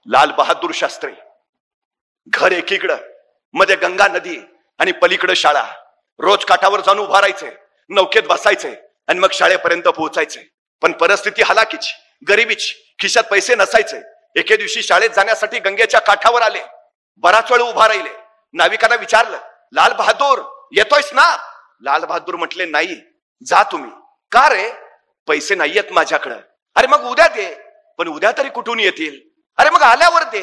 लाल बहादूर शास्त्री, घर एकीकडं, मध्ये गंगा नदी आणि पलीकडे शाळा. रोज काठावर जाऊन उभा राहायचे, नौकेत बसायचे आणि मग शाळेपर्यंत पोहोचायचे. पण परिस्थिती हलाखीची, गरिबीची, खिशात पैसे नसायचे. एके दिवशी शाळेत जाण्यासाठी गंगेच्या काठावर आले. बराच वेळ उभा राहिले. नाविकांना विचारलं, लाल बहादूर येतोयस ना? लाल बहादूर म्हटले, नाही. जा तुम्ही. का रे? पैसे नाहीयेत माझ्याकडं. अरे मग उद्या दे. पण उद्या तरी कुठून येतील? अरे मग आल्यावर दे.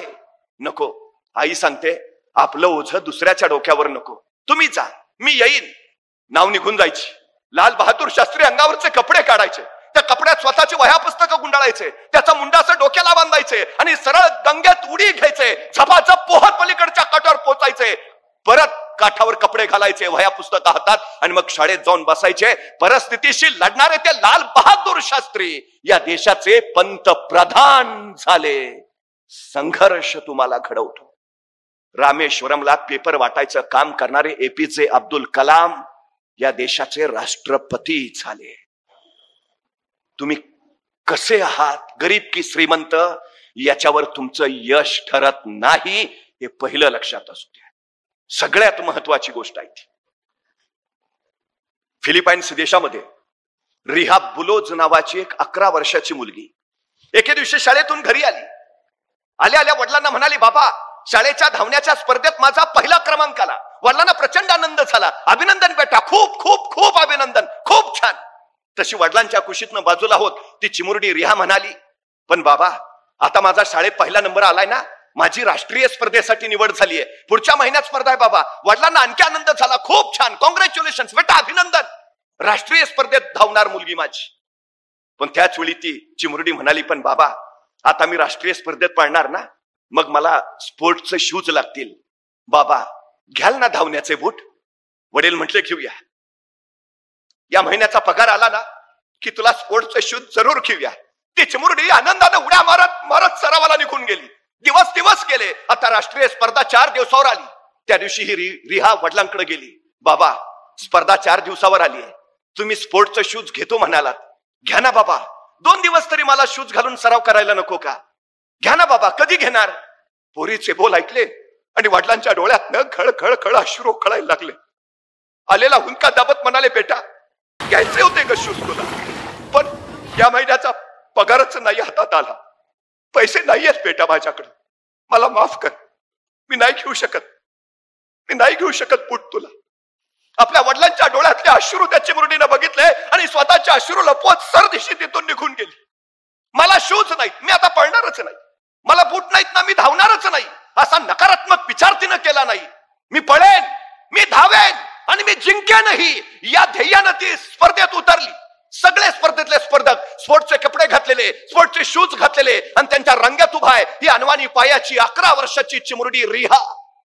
नको, आई सांगते, आपलं ओझं दुसऱ्याच्या डोक्यावर नको. तुम्ही जा, मी येईन. नाव निघून जायची. लाल बहादूर शास्त्री अंगावरचे कपडे काढायचे, त्या कपड्यात स्वतःची वह्या पुस्तकं गुंडाळायचे, त्याचा मुंडाचं डोक्याला बांधायचे आणि सरळ गंगेत उडी घ्यायचे. झपाझप पोहत पलीकडच्या काठावर पोचायचे. परत काठावर कपडे घालायचे, वह्या पुस्तकं हातात आणि मग शाळेत जाऊन बसायचे. परिस्थितीशी लढणारे ते लाल बहादूर शास्त्री या देशाचे पंतप्रधान झाले. संघर्ष तुम्हाला घडवतो. रामेश्वरमला पेपर वाटायचं काम करणारे एपीजे अब्दुल कलाम या देशाचे राष्ट्रपती झाले. तुम्ही कसे आहात, गरीब की श्रीमंत, याच्यावर तुमचं यश ठरत नाही, हे पहिलं लक्षात असू द्या. सगळ्यात महत्वाची गोष्ट आहे ती. फिलिपाईन्स देशामध्ये रिहा बुलोज नावाची एक 11 वर्षाची मुलगी एके दिवशी शाळेतून घरी आली. आल्या आल्या वडिलांना म्हणाली, बाबा, शाळेच्या धावण्याच्या स्पर्धेत माझा पहिला क्रमांक आला. वडिलांना प्रचंड आनंद झाला. अभिनंदन बेटा, खूप खूप खूप अभिनंदन, खूप छान. तशी वडिलांच्या कुशीतनं बाजूला होत ती चिमुरडी रिहा म्हणाली, पण बाबा, आता माझा शाळेत पहिला नंबर आलाय ना, माझी राष्ट्रीय स्पर्धेसाठी निवड झालीय, पुढच्या महिन्यात स्पर्धा आहे बाबा. वडिलांना आणखी आनंद झाला. खूप छान, कॉंग्रॅच्युलेशन बेटा, अभिनंदन. राष्ट्रीय स्पर्धेत धावणार मुलगी माझी. पण त्याच वेळी ती चिमुरडी म्हणाली, पण बाबा, आता मी राष्ट्रीय स्पर्धेत पळणार ना, मग मला स्पोर्ट्सचे शूज लागतील. बाबा, घ्याल ना धावण्याचे बूट? वडील म्हटले, घेऊया. या महिन्याचा पगार आला ना की तुला स्पोर्ट्सचे शूज जरूर घेऊया. ती चिमुरडी आनंदाने उड्या मारत मारत सरावाला निघून गेली. दिवस गेले. आता राष्ट्रीय स्पर्धा 4 दिवसावर आली. त्या दिवशी ही रिहा वडिलांकडे गेली. बाबा, स्पर्धा 4 दिवसावर आली आहे, तुम्ही स्पोर्ट्सचे शूज घेतो म्हणालात, घ्या ना बाबा. 2 दिवस तरी मला शूज घालून सराव करायला नको का? घ्या ना बाबा. कधी घेणार? पोरीचे बोल ऐकले आणि वडिलांच्या डोळ्यातनं खळ अश्रू खळायला लागले. आलेला हुंदका दाबत म्हणाले, बेटा, घ्यायचे होते का शूज तुला, पण या महिन्याचा पगारच नाही हातात आला. पैसे नाहीयेत बेटा माझ्याकडे, मला माफ कर. मी नाही घेऊ शकत बूट तुला. आपल्या वडिलांच्या डोळ्यातले अश्रू त्या चिमुरडीनं बघितले आणि स्वतःच्या अश्रू लपवत सरदिशी तिथून निघून गेली. मला शूज नाहीत, मी आता पळणारच नाही. मला बूट नाहीत ना, मी धावणारच नाही, असा नकारात्मक विचार तिनं केला नाही. मी पळेन, मी धावेन आणि मी जिंकेनही, या ध्येयानं ती स्पर्धेत उतरली. सगळे स्पर्धेतले स्पर्धक स्पोर्ट्सचे कपडे घातलेले, स्पोर्ट्सचे शूज घातलेले आणि त्यांच्या रंगात उभा आहे ही अनवाणी पायाची 11 वर्षाची चिमुरडी रिहा.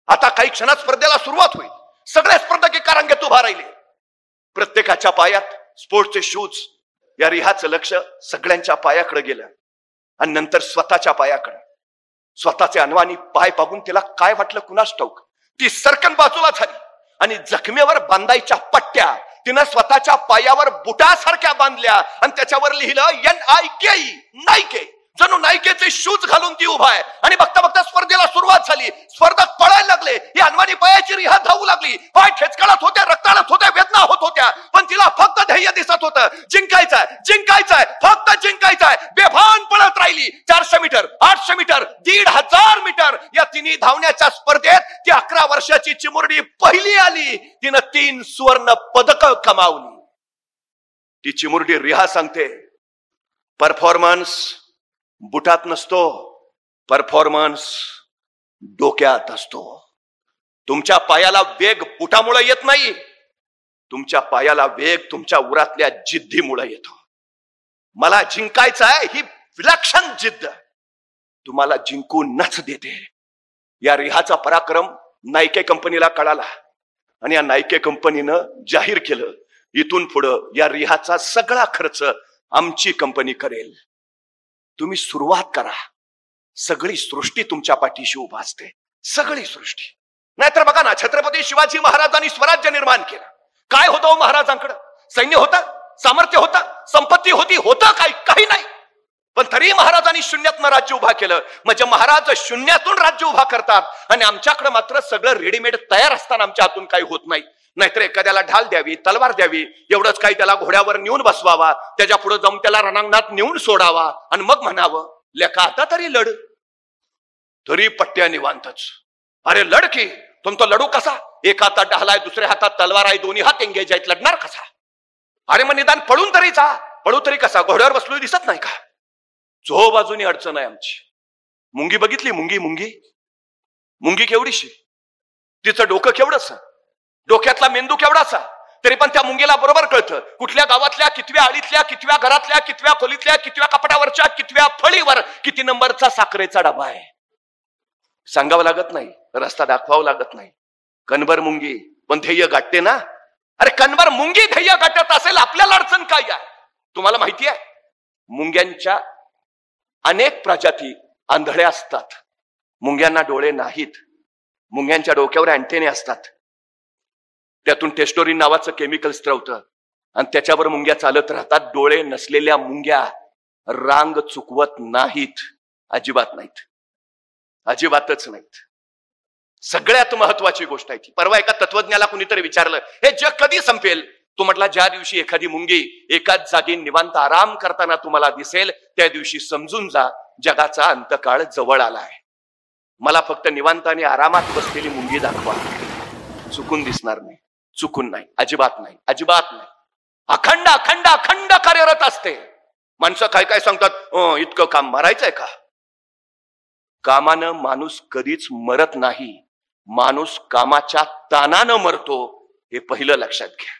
आता काही क्षणात स्पर्धेला सुरुवात होईल. सगळे स्पर्धक एका रंगात उभा राहिले. प्रत्येकाच्या पायात स्पोर्ट्सचे शूज. या रिहाचं लक्ष सगळ्यांच्या पायाकडे गेलं आणि नंतर स्वतःच्या पायाकडे. स्वतःचे अनवाणी पाय पाहून तिला काय वाटलं कुणास ठाऊक. ती सरकन बाजूला झाली आणि जखमेवर बांधायच्या पट्ट्या तिनं स्वतःच्या पायावर बुटासारख्या बांधल्या आणि त्याच्यावर लिहिलं NIKE, नाईके. जणू नाईकेचे शूज घालून ती उभा आहे. आणि बघता बघता स्पर्धेला सुरुवात झाली. स्पर्धक पळायला लागले. ही अनवाणी पायाची रिहा धावू लागली. पाय ठेचकाळत होत्या, रक्ताळत होत्या, वेदना होत होत्या, पण तिला फक्त ध्येय दिसत होतं, जिंकायचंय, फक्त जिंकायचंय. बेभान पळत राहिली. 400 मीटर, 800 मीटर, 1500 मीटर या तिन्ही धावण्याच्या स्पर्धेत ती 11 वर्षाची चिमुरडी पहिली आली. तिनं 3 सुवर्ण पदक कमावली. ती चिमुरडी रिहा सांगते, परफॉर्मन्स बुटात नसतो, परफॉर्मन्स डोक्यात असतो. तुमच्या पायाला वेग बुटामुळे येत नाही, तुमच्या पायाला वेग तुमच्या उरातल्या जिद्दीमुळे येतो. मला जिंकायचं आहे ही विलक्षण जिद्द तुम्हाला जिंकूनच देते. या रिहाचा पराक्रम नाईके कंपनीला कळाला आणि या नाईके कंपनीनं जाहीर केलं, इथून पुढं या रिहाचा सगळा खर्च आमची कंपनी करेल. तुम्ही सुरुवात करा. सगळी सृष्टी तुमच्या पाठीशी उभा असते, सगळी सृष्टी. नाहीतर बघा ना, छत्रपती शिवाजी महाराजांनी स्वराज्य निर्माण केलं. काय होतं महाराजांकडे? सैन्य होतं, सामर्थ्य होतं, संपत्ती होती, होतं काही नाही. पण तरी महाराजांनी महाराजांनी शून्यातनं राज्य उभा केलं. म्हणजे महाराज शून्यातून राज्य उभा करतात आणि आमच्याकडे मात्र सगळं रेडीमेड तयार असताना आमच्या हातून काही होत नाही. नाहीतर एखाद्याला ढाल द्यावी, तलवार द्यावी, एवढंच काही त्याला घोड्यावर नेऊन बसवावा, त्याच्या पुढे जाऊन त्याला रणांगणात नेऊन सोडावा आणि मग म्हणावं लेका आता तरी लढ. तरी पट्ट्या निवांतच. अरे लढ की. तुमचा लढू कसा? एक हातात ढाल आहे, दुसऱ्या हातात तलवार आहे, दोन्ही हात एंगेज आहेत, लढणार कसा? अरे मग निदान पळून तरी जा. पळू तरी कसा? घोड्यावर बसलो दिसत नाही का? जो बाजूनी अडचण आहे आमची. मुंगी बघितली? मुंगी मुंगी मुंगी केवढीशी, तिचं डोकं केवढंच, डोक्यातला मेंदू केवढाचा, तरी पण त्या मुंगीला बरोबर कळतं कुठल्या गावातल्या कितव्या आळीतल्या, कितव्या घरातल्या, कितव्या खोलीतल्या, कितव्या कपाटावरच्या, कितव्या फळीवर किती नंबरचा साखरेचा डबा आहे. सांगावं लागत नाही, रस्ता दाखवावं लागत नाही. कणभर मुंगी पण ध्येय गाठते ना. अरे कणभर मुंगी ध्येय गाठत असेल, आपल्याला अडचण काय आहे? तुम्हाला माहिती आहे मुंग्यांच्या अनेक प्रजाती आंधळ्या असतात. मुंग्यांना डोळे नाहीत. मुंग्यांच्या डोक्यावर अँटेने असतात. त्यातून टेस्टोरिन नावाचं केमिकल स्त्रवतं आणि त्याच्यावर मुंग्या चालत राहतात. डोळे नसलेल्या मुंग्या रांग चुकवत नाहीत. अजिबात नाहीत. अजिबातच नाहीत. सगळ्यात महत्वाची गोष्ट आहे ती. परवा एका तत्वज्ञाला कुणीतरी विचारलं हे जग कधी संपेल? तो म्हटला ज्या दिवशी एखादी मुंगी एकाच जागी निवांत आराम करताना तुम्हाला दिसेल त्या दिवशी समजून जा जगाचा अंतकाळ जवळ आला आहे. मला फक्त निवांत आणि आरामात बसलेली मुंगी दाखवा. चुकून दिसणार नाही. चुकून नाही. अजिबात नाही. अजिबात नाही. अखंड अखंड अखंड कार्यरत असते. माणसं काय काय सांगतात इतकं काम मारायचंय का? कामानं माणूस कधीच मरत नाही. माणूस कामाच्या ताणानं मरतो. हे पहिलं लक्षात घ्या.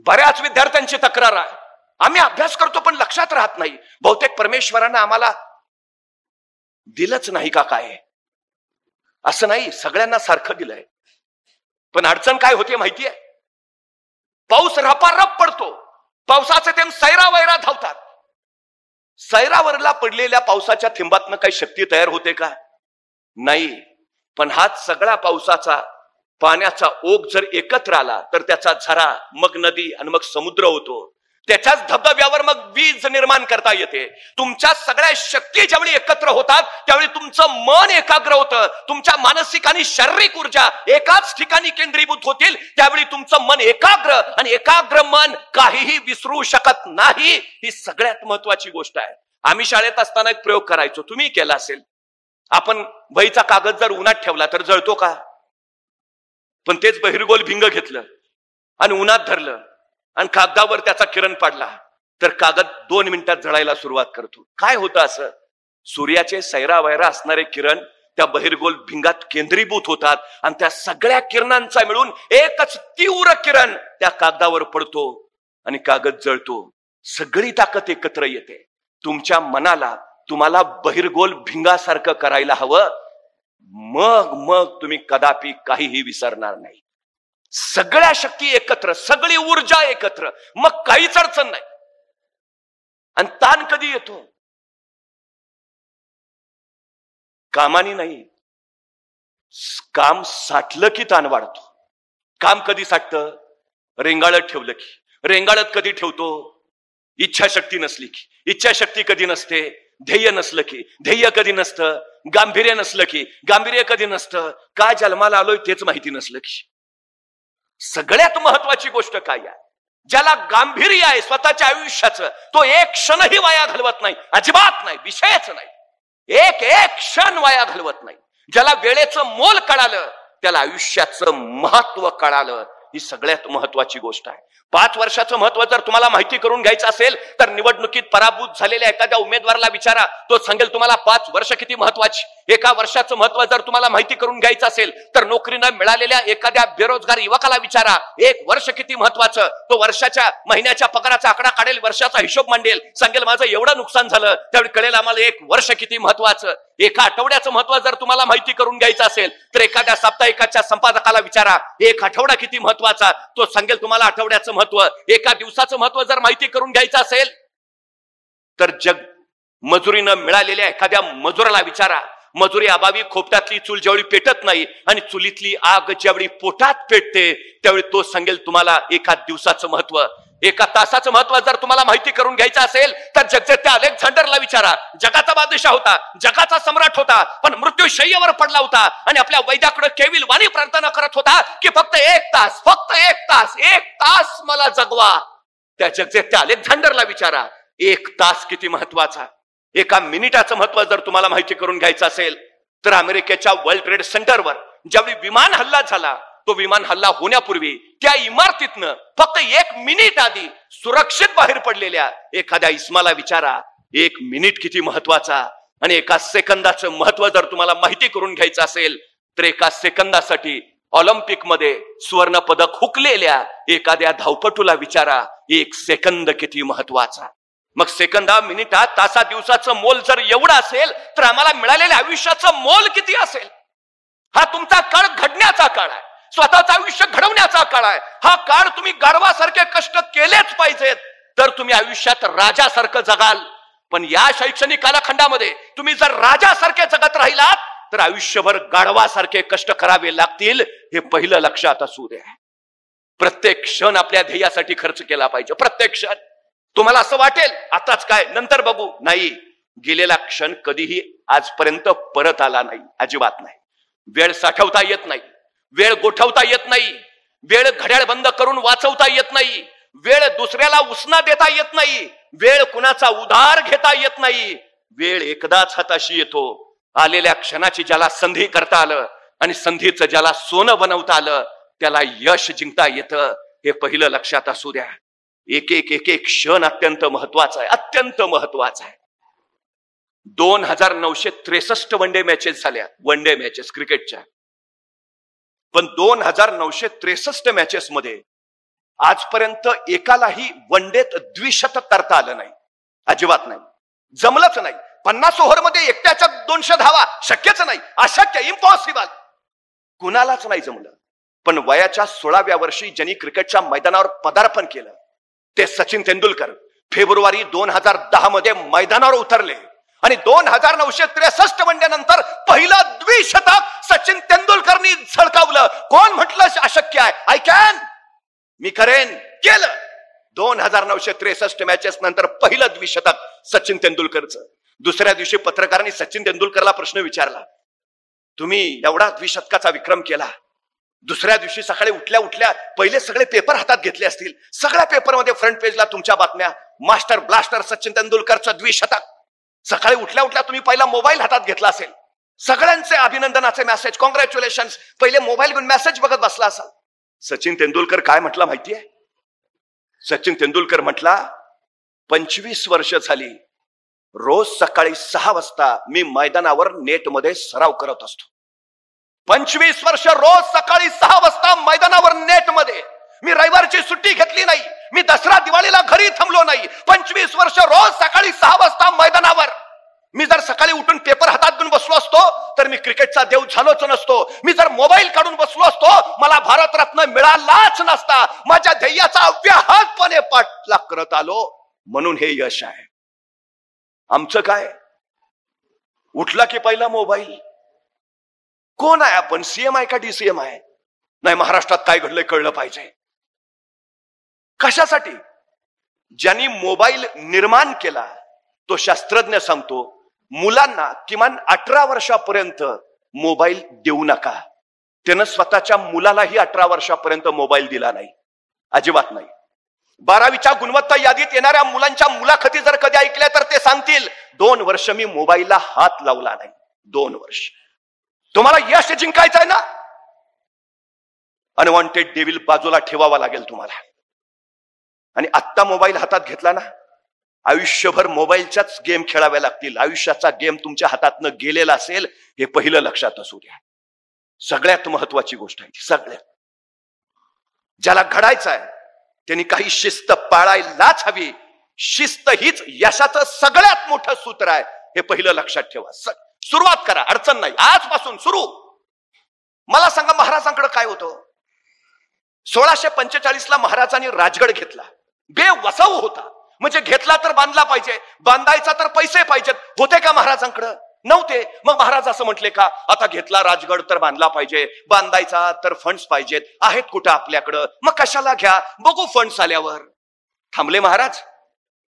बऱ्याच विद्यार्थ्यांची तक्रार आहे आम्ही अभ्यास करतो पण लक्षात राहत नाही. बहुतेक परमेश्वरानं आम्हाला दिलंच नाही का काय? असं नाही, सगळ्यांना सारखं दिलंय. पण अडचण काय होते माहितीये? पाऊस रपारप पडतो. पावसाचे थेंब सैरावैरा धावतात. सैरावरला पडलेल्या पावसाच्या थेंबातनं काही शक्ती तयार होते का? नाही. पण हाच सगळा पावसाचा पाण्याचा ओघ जर एकत्र आला तर त्याचा झरा, मग नदी आणि मग समुद्र होतो. त्याच्याच धबधब्यावर मग वीज निर्माण करता येते. तुमच्या सगळ्या शक्ती ज्यावेळी एकत्र होतात त्यावेळी तुमचं मन एकाग्र होतं. तुमच्या मानसिक आणि शारीरिक ऊर्जा एकाच ठिकाणी केंद्रीभूत होतील. त्यावेळी तुमचं मन एकाग्र आणि एकाग्र मन काहीही विसरू शकत नाही. ही सगळ्यात महत्वाची गोष्ट आहे. आम्ही शाळेत असताना एक प्रयोग करायचो, तुम्ही केला असेल. आपण वहीचा कागद जर उन्हात ठेवला तर जळतो का? पण तेच बहिरगोल भिंग घेतलं आणि उन्हात धरलं आणि कागदावर त्याचा किरण पडला तर कागद 2 मिनिटात जळायला सुरुवात करतो. काय होतं असं? सूर्याचे सैरावैरा असणारे किरण त्या बहिरगोल भिंगात केंद्रीभूत होतात आणि त्या सगळ्या किरणांचा मिळून एकच तीव्र किरण त्या कागदावर पडतो आणि कागद जळतो. सगळी ताकद एकत्र येते. तुमच्या मनाला तुम्हाला बहिरगोल भिंगासारखं करायला हवं. मग मग तुम्ही कदापि काहीही विसरणार नाही. सगळ्या शक्ती एकत्र, सगळी ऊर्जा एकत्र, मग काहीच अडचण नाही. आणि ताण कधी येतो? कामानी नाही. काम साठलं की ताण वाढतो. काम कधी साठतं? रेंगाळत ठेवलं की. रेंगाळत कधी ठेवतो? इच्छाशक्ती नसली की. इच्छाशक्ती कधी नसते? ध्येय नसलं की. ध्येय कधी नसतं? गांभीर्य नसलं की. गांभीर्य कधी नसतं? काय जन्माला आलोय तेच माहिती नसलं की. सगळ्यात महत्वाची गोष्ट काय आहे? ज्याला गांभीर्य आहे स्वतःच्या आयुष्याचं तो एक क्षणही वाया घालवत नाही. अजिबात नाही. विषयच नाही. एक क्षण वाया घालवत नाही. ज्याला वेळेचं मोल कळालं त्याला आयुष्याचं महत्व कळालं. ही सगळ्यात महत्वाची गोष्ट आहे. 5 वर्षाचं महत्व जर तुम्हाला माहिती करून घ्यायचं असेल तर निवडणुकीत पराभूत झालेल्या एखाद्या उमेदवाराला विचारा. तो सांगेल तुम्हाला 5 वर्ष किती महत्वाची. 1 वर्षाचं महत्व जर तुम्हाला माहिती करून घ्यायचं असेल तर नोकरी न मिळालेल्या एखाद्या बेरोजगार युवकाला विचारा 1 वर्ष किती महत्वाचं. तो वर्षाच्या महिन्याच्या पगाराचा आकडा काढेल, वर्षाचा हिशोब मांडेल, सांगेल माझं एवढं नुकसान झालं. त्यावेळी कळेल आम्हाला 1 वर्ष किती महत्वाचं. 1 आठवड्याचं महत्व जर तुम्हाला माहिती करून घ्यायचं असेल तर एखाद्या साप्ताहिकाच्या संपादकाला विचारा 1 आठवडा किती महत्वाचा. तो सांगेल तुम्हाला आठवड्याचं महत्व. 1 दिवसाचं महत्व जर माहिती करून घ्यायचं असेल तर मजुरीनं मिळालेल्या एखाद्या मजुराला विचारा मजुरी अभावी खोपटातली चूल ज्यावेळी पेटत नाही आणि चुलीतली आग ज्यावेळी पोटात पेटते त्यावेळी तो सांगेल तुम्हाला एका दिवसाचं महत्व, एका तासाचं महत्व जर तुम्हाला माहिती करून घ्यायचं असेल तर जगजेत्या अलेक्झांडरला विचारा. जगाचा बादशाह होता, जगाचा सम्राट होता, पण मृत्यू शय्येवर पडला होता आणि आपल्या वैद्याकडे केविल वाणी प्रार्थना करत होता की फक्त एक तास मला जगवा. त्या जगजेत्या अलेक्झांडरला विचारा एक तास किती महत्वाचा. एका मिनिटाचं महत्व जर तुम्हाला माहिती करून घ्यायचं असेल तर अमेरिकेच्या वर्ल्ड ट्रेड सेंटरवर ज्यावेळी विमान हल्ला झाला, तो विमान हल्ला होण्यापूर्वी त्या इमारतीतनं फक्त 1 मिनिट आधी सुरक्षित बाहेर पडलेल्या एखाद्या इस्माला विचारा एक मिनिट किती महत्वाचा. आणि एका सेकंदाचं महत्व जर तुम्हाला माहिती करून घ्यायचं असेल तर एका सेकंदासाठी ऑलिम्पिक मध्ये सुवर्ण पदक हुकलेल्या एखाद्या धावपटूला विचारा एक सेकंद किती महत्वाचा. मग सेकंदा, मिनिटा, तासा, दिवसाचं मोल जर एवढं असेल तर आम्हाला मिळालेल्या आयुष्याचं मोल किती असेल. हा तुमचा काळ घडण्याचा काळ आहे, स्वतःचं आयुष्य घडवण्याचा काळ आहे. हा काळ तुम्ही गाढवासारखे कष्ट केलेच पाहिजेत तर तुम्ही आयुष्यात राजासारखं जगाल. पण या शैक्षणिक कालखंडामध्ये तुम्ही जर राजासारखे जगत राहिलात तर आयुष्यभर गाढवासारखे कष्ट करावे लागतील. हे पहिलं लक्षात असू द्या. प्रत्येक क्षण आपल्या ध्येयासाठी खर्च केला पाहिजे. प्रत्येक क्षण. तुम्हाला असं वाटेल आताच काय नंतर बघू, नाही. गेलेला क्षण कधीही आजपर्यंत परत आला नाही, अजिबात नाही. वेळ साठवता येत नाही, वेळ गोठवता येत नाही, वेळ घड्याळ बंद करून वाचवता येत नाही, वेळ दुसऱ्याला उसना देता येत नाही, वेळ कुणाचा उधार घेता येत नाही. वेळ एकदाच हाताशी येतो. आलेल्या क्षणाची ज्याला संधी करता आलं आणि संधीचं ज्याला सोनं बनवता आलं त्याला यश जिंकता येतं. हे पहिलं लक्षात असू द्या. एक एक क्षण अत्यंत महत्वाचा आहे, अत्यंत महत्वाचा आहे. 2963 वनडे मॅचेस झाल्या, वनडे मॅचेस क्रिकेटच्या. पण 2963 मॅचेस मध्ये आजपर्यंत एकालाही वनडेत द्विशतक करता आलं नाही, अजिबात नाही, जमलंच नाही. 50 ओव्हरमध्ये एकट्याच्या 200 धावा शक्यच नाही, अशक्य, इम्पॉसिबल, कुणालाच नाही जमलं. पण वयाच्या 16व्या वर्षी ज्यांनी क्रिकेटच्या मैदानावर पदार्पण केलं ते सचिन तेंडुलकर फेब्रुवारी 2010 मध्ये मैदानावर उतरले आणि 2963 वनडेनंतर पहिलं द्विशतक सचिन तेंडुलकरनी झळकावलं. कोण म्हटलं अशक्य आहे? आय कॅन, मी करेन, केलं. 2963 मॅचेस नंतर पहिलं द्विशतक सचिन तेंडुलकरचं. दुसऱ्या दिवशी पत्रकारांनी सचिन तेंडुलकरला प्रश्न विचारला, तुम्ही एवढा द्विशतकाचा विक्रम केला, दुसऱ्या दिवशी सकाळी उठल्या उठल्या पहिले सगळे पेपर हातात घेतले असतील, सगळ्या पेपरमध्ये फ्रंट पेजला तुमच्या बातम्या, मास्टर ब्लास्टर सचिन तेंडुलकरचं द्विशतक. सकाळी उठल्या उठल्या तुम्ही पहिला मोबाईल हातात घेतला असेल, सगळ्यांचे अभिनंदनाचे मेसेज, कॉंग्रॅच्युलेशन, पहिले मोबाईल घेऊन मेसेज बघत बसला असाल. सचिन तेंडुलकर काय म्हटला माहितीये? सचिन तेंडुलकर म्हटला 25 वर्ष झाली रोज सकाळी 6 वाजता मी मैदानावर नेटमध्ये सराव करत असतो. 25 वर्ष रोज सकाळी 6 वाजता मैदानावर नेटमध्ये. मी रविवारची सुट्टी घेतली नाही, मी दसरा दिवाळीला घरी थांबलो नाही. 25 वर्ष रोज सकाळी 6 वाजता मैदानावर. मी जर सकाळी उठून पेपर हातात घेऊन बसलो असतो तर मी क्रिकेटचा देव झालोच नसतो. मी जर मोबाईल काढून बसलो असतो मला भारतरत्न मिळालाच नसता. माझ्या ध्येयाचा अव्याहतपणे पाठलाग करत आलो, म्हणून हे यश आहे. आमचं काय? उठला की पहिला मोबाईल. कोण आहे आपण? सीएम आहे का डीसीएम आहे? नाही, महाराष्ट्रात काय घडलंय कळलं पाहिजे. कशासाठी? ज्यांनी मोबाईल निर्माण केला तो शास्त्रज्ञ सांगतो मुलांना किमान 18 वर्षापर्यंत मोबाईल देऊ नका. त्यानं स्वतःच्या मुलालाही 18 वर्षापर्यंत मोबाईल दिला नाही, अजिबात नाही. 12वीच्या गुणवत्ता यादीत येणाऱ्या मुलांच्या मुलाखती जर कधी ऐकल्या तर ते सांगतील 2 वर्ष मी मोबाईलला हात लावला नाही. 2 वर्ष. तुम्हाला यश जिंकायचंय ना, अनवॉन्टेड डेव्हिल बाजूला ठेवावा लागेल तुम्हाला. आणि आत्ता मोबाईल हातात घेतला ना, आयुष्यभर मोबाईलच्याच गेम खेळाव्या लागतील. आयुष्याचा गेम तुमच्या हातातनं गेलेला असेल हे पहिलं लक्षात असू द्या. सगळ्यात महत्वाची गोष्ट आहे. सगळ्यात ज्याला घडायचं आहे त्यांनी काही शिस्त पाळायलाच हवी. शिस्त हीच यशाचं सगळ्यात मोठं सूत्र आहे, हे पहिलं लक्षात ठेवा. सुरुवात करा, अडचण नाही, आजपासून सुरू. मला सांगा महाराजांकडे काय होतं? 1645 ला महाराजांनी राजगड घेतला. बेवसाऊ होता, म्हणजे घेतला तर बांधला पाहिजे, बांधायचा तर पैसे पाहिजेत. होते का महाराजांकडे? नव्हते. मग महाराज असं म्हटले का आता घेतला राजगड तर बांधला पाहिजे, बांधायचा तर फंड्स पाहिजेत, आहेत कुठं आपल्याकडं, मग कशाला घ्या, बघू फंड्स आल्यावर. थांबले महाराज?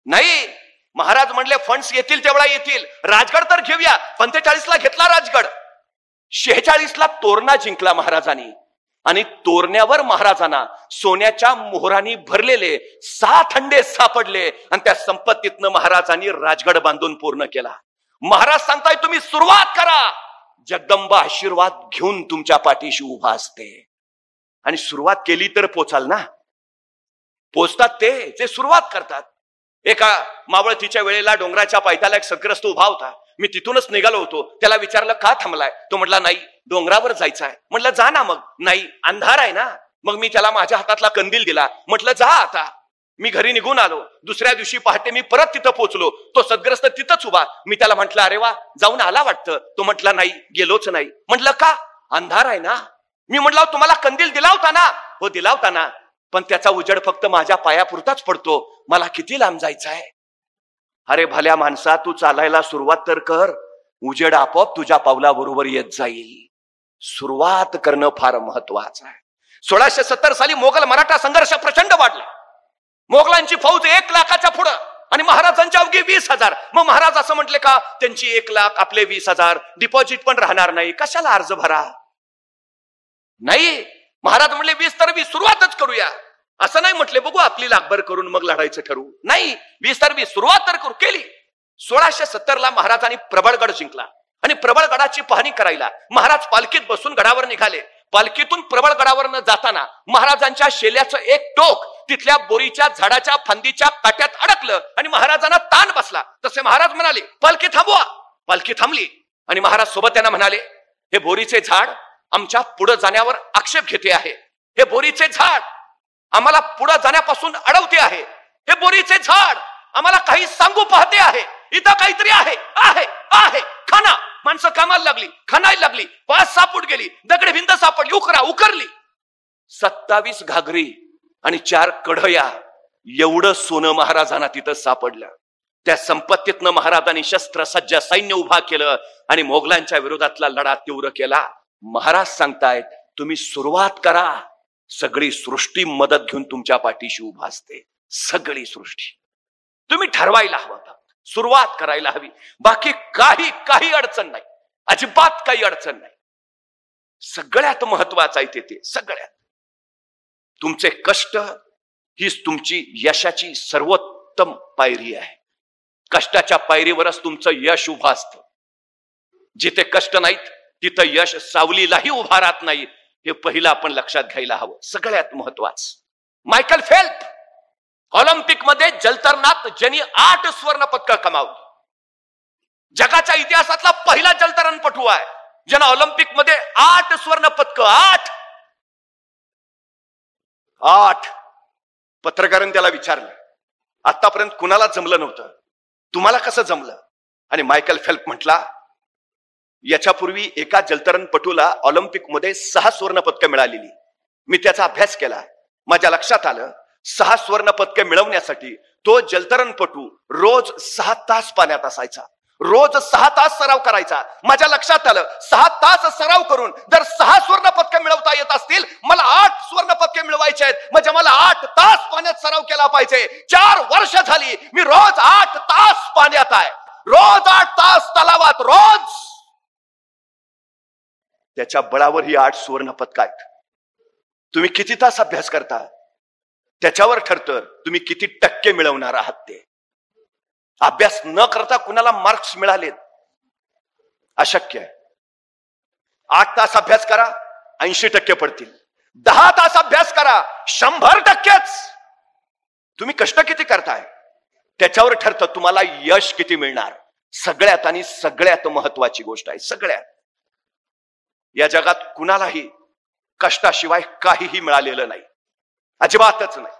नाही, महाराज म्हणले फंड्स येतील तेवढा येतील, राजगड तर घेऊया. 45ला घेतला राजगड, 46ला तोरणा जिंकला महाराजांनी, आणि तोरण्यावर महाराजांना सोन्याच्या मोहरांनी भरलेले 7 हंडे सापडले, आणि त्या संपत्तीतनं महाराजांनी राजगड बांधून पूर्ण केला. महाराज सांगताय तुम्ही सुरुवात करा, जगदंबा आशीर्वाद घेऊन तुमच्या पाठीशी उभा असते. आणि सुरुवात केली तर पोचाल ना. पोचतात ते जे सुरुवात करतात. एका मावळतीच्या वेळेला डोंगराच्या पायथ्याला एक सद्ग्रस्त उभा होता. मी तिथूनच निघालो होतो. त्याला विचारलं का थांबलाय? तो म्हटला नाही, डोंगरावर जायचं आहे. म्हटलं जा ना. मग नाही, अंधार आहे ना. मग मी त्याला माझ्या हातातला कंदील दिला, म्हटलं जा आता. मी घरी निघून आलो. दुसऱ्या दिवशी पहाटे मी परत तिथं पोहोचलो. तो सद्ग्रस्त तिथंच उभा. मी त्याला म्हटलं अरे वा, जाऊन आला वाटतं. तो म्हटला नाही, गेलोच नाही. म्हटलं का? अंधार आहे ना. मी म्हटलं तुम्हाला कंदील दिला होता ना? हो दिला होता ना, पण त्याचा उजेड फक्त माझ्या पायापुरताच पडतो, मला किती लांब जायचं आहे. अरे भल्या माणसा, तू चालायला सुरुवात तर कर, उजेड आपोआप तुझ्या पावलाबरोबर येत जाईल. सुरुवात करणं फार महत्वाचं आहे. 1670 साली मोगल मराठा संघर्ष प्रचंड वाढला. मोगलांची फौज 1 लाखाच्या पुढं आणि महाराजांच्या अवघी 20,000. मग महाराज असं म्हटले का त्यांची 1 लाख, आपले 20,000, डिपॉझिट पण राहणार नाही, कशाला अर्ज भरा? नाही, महाराज म्हणले 20 तर 20, सुरुवातच करूया. असं नाही म्हटले बघू आपली लाखभर करून मग लढायचं ठरवू. नाही, 20 तर 20, सुरुवात तर करू. केली. 1670ला महाराजांनी प्रबळगड जिंकला आणि प्रबळगडाची पाहणी करायला महाराज पालखीत बसून गडावर निघाले. पालखीतून प्रबळगडावर न जाताना महाराजांच्या शेल्याचं एक टोक तिथल्या बोरीच्या झाडाच्या फांदीच्या काट्यात अडकलं आणि महाराजांना ताण बसला. तसे महाराज म्हणाले पालखी थांबवा. पालखी थांबली आणि महाराज सोबत त्यांना म्हणाले हे बोरीचे झाड आमच्या पुढे जाण्यावर आक्षेप घेते आहे. हे बोरीचे झाड आम्हाला पुढे जाण्यापासून अडवते आहे. हे बोरीचे झाड आम्हाला काही सांगू पाहते आहे. इथं काहीतरी आहे आहे आहे. खाना. माणसं कामाला लागली, खाणायला लागली. 5-6 फूट गेली, दगड भिंत सापडली, उकरली. 27 घागरी आणि 4 कढया एवढं सोनं महाराजांना तिथं सापडलं. त्या संपत्तीतनं महाराजांनी शस्त्रसज्ज सैन्य उभा केलं आणि मोगलांच्या विरोधातला लढा तीव्र केला. महाराज सांगतायत तुम्ही सुरुवात करा, सगळी सृष्टी मदत घेऊन तुमच्या पाठीशी उभा असते. सगळी सृष्टी. तुम्ही ठरवायला हवं, सुरुवात करायला हवी. बाकी काही अडचण नाही, अजिबात काही अडचण नाही. सगळ्यात महत्वाचं आहे ते सगळ्यात तुमचे कष्ट हीच तुमची यशाची सर्वोत्तम पायरी आहे. कष्टाच्या पायरीवरच तुमचं यश उभं असतं. जिथे कष्ट नाहीत तिथं यश सावलीलाही उभा राहत नाही. हे पहिलं आपण लक्षात घ्यायला हवं. सगळ्यात महत्वाचं मायकल फेल्प ऑलिम्पिक मध्ये जलतरणात ज्यांनी 8 स्वर्ण पदक कमावली. जगाच्या इतिहासातला पहिला जलतरणपटू आहे ज्यानं ऑलिम्पिक मध्ये 8 स्वर्ण पदक. 8. पत्रकारांनी त्याला विचारलं आतापर्यंत कुणाला जमलं नव्हतं, तुम्हाला कसं जमलं? आणि मायकल फेल्प म्हटला याच्यापूर्वी एका जलतरणपटूला ऑलिम्पिक मध्ये 6 स्वर्ण पदक मिळालेली. मी त्याचा अभ्यास केला. माझ्या लक्षात आलं 6 स्वर्ण पदक मिळवण्यासाठी तो जलतरणपटू रोज 6 तास पाण्यात असायचा, रोज 6 तास सराव करायचा. माझ्या लक्षात आलं 6 तास सराव करून जर 6 स्वर्ण पदक मिळवता येत असतील, मला 8 स्वर्ण पदक मिळवायचे आहेत. म्हणजे मला 8 तास पाण्यात सराव केला पाहिजे. 4 वर्ष झाली मी रोज 8 तास पाण्यात आहे, रोज 8 तास तलावात, रोज. त्याच्या बळावर ही 8 स्वर्ण पदक आहेत. तुम्ही किती तास अभ्यास करता त्याच्यावर ठरतं तुम्ही किती टक्के मिळवणार आहात. ते अभ्यास न करता कुणाला मार्क्स मिळालेत अशक्य आहे. 8 तास अभ्यास करा 80% पडतील. 10 तास अभ्यास करा 100%च. तुम्ही कष्ट किती करताय त्याच्यावर ठरतं तुम्हाला यश किती मिळणार. सगळ्यात आणि सगळ्यात महत्वाची गोष्ट आहे. सगळ्यात या जगात कुणालाही कष्टाशिवाय काहीही मिळालेलं नाही, अजिबातच नाही.